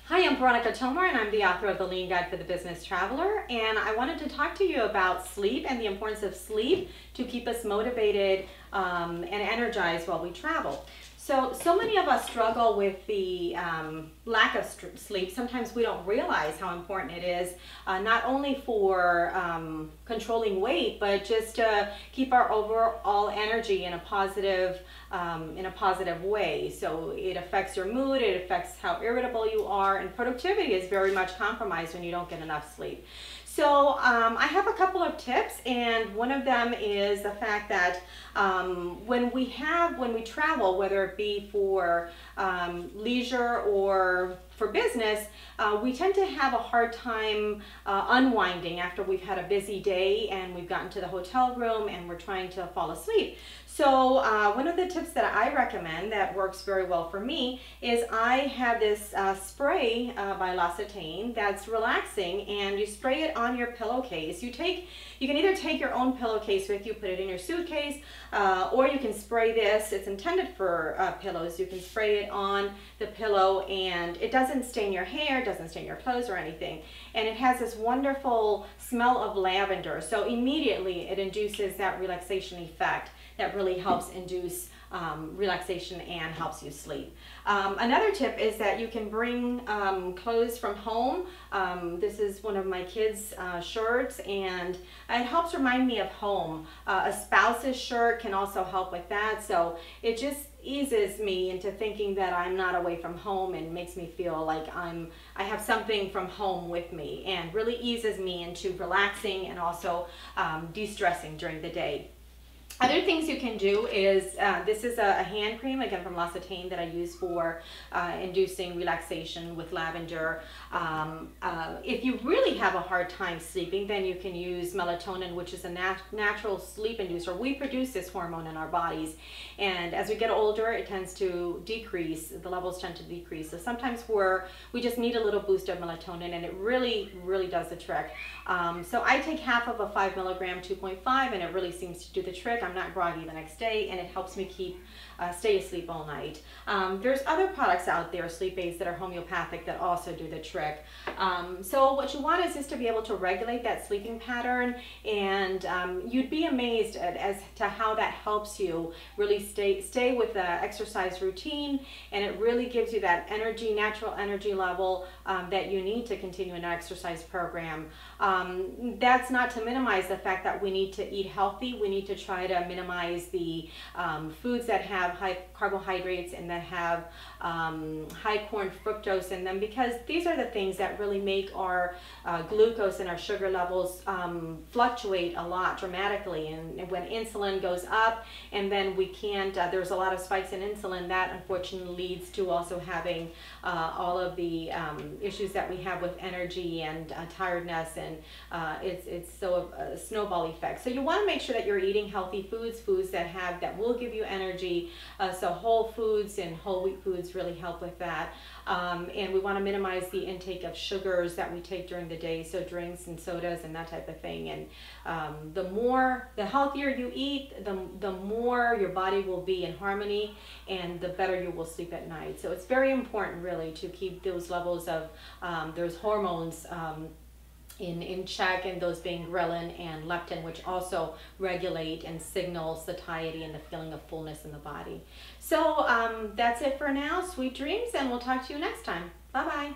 Hi, I'm Veronica Tomar, and I'm the author of The Lean Guide for the Business Traveler. And I wanted to talk to you about sleep and the importance of sleep to keep us motivated and energized while we travel. So many of us struggle with the lack of sleep. Sometimes we don't realize how important it is, not only for controlling weight, but just to keep our overall energy in a positive way. So it affects your mood, it affects how irritable you are, and productivity is very much compromised when you don't get enough sleep. So I have a couple of tips, and one of them is the fact that when we travel, whether it be for leisure or for business, we tend to have a hard time unwinding after we've had a busy day and we've gotten to the hotel room and we're trying to fall asleep. So one of the tips that I recommend that works very well for me is I have this spray by L'Occitane that's relaxing, and you spray it on your pillowcase. You can either take your own pillowcase with you, put it in your suitcase, or you can spray this. It's intended for pillows. You can spray it on the pillow, and it doesn't stain your hair, doesn't stain your clothes or anything. And it has this wonderful smell of lavender. So immediately it induces that relaxation effect that really helps induce relaxation and helps you sleep. Another tip is that you can bring clothes from home. This is one of my kids' shirts, and it helps remind me of home. A spouse's shirt can also help with that, so it just eases me into thinking that I'm not away from home and makes me feel like I have something from home with me, and really eases me into relaxing and also de-stressing during the day. Other things you can do is, this is a hand cream, again from L'Occitane, that I use for inducing relaxation with lavender. If you really have a hard time sleeping, then you can use melatonin, which is a natural sleep inducer. We produce this hormone in our bodies, and as we get older, it tends to decrease. The levels tend to decrease. So sometimes we just need a little boost of melatonin, and it really does the trick. So I take half of a 5 milligram 2.5, and it really seems to do the trick. I'm not groggy the next day, and it helps me stay asleep all night. There's other products out there, sleep aids, that are homeopathic that also do the trick. So what you want is just to be able to regulate that sleeping pattern, and you'd be amazed as to how that helps you really stay with the exercise routine, and it really gives you that energy, natural energy level that you need to continue an exercise program. That's not to minimize the fact that we need to eat healthy. We need to try to minimize the foods that have high carbohydrates and that have high corn fructose in them, because these are the things that really make our glucose and our sugar levels fluctuate a lot dramatically. And when insulin goes up, and then we can't, there's a lot of spikes in insulin, that unfortunately leads to also having all of the issues that we have with energy and tiredness, and it's so a snowball effect. So you want to make sure that you're eating healthy foods that will give you energy. So whole foods and whole wheat foods really help with that. And we want to minimize the intake of sugars that we take during the day, so drinks and sodas and that type of thing. And the healthier you eat, the more your body will be in harmony, and the better you will sleep at night. So it's very important really to keep those levels of those hormones in check, and those being ghrelin and leptin, which also regulate and signal satiety and the feeling of fullness in the body. So that's it for now. Sweet dreams, and we'll talk to you next time. Bye-bye.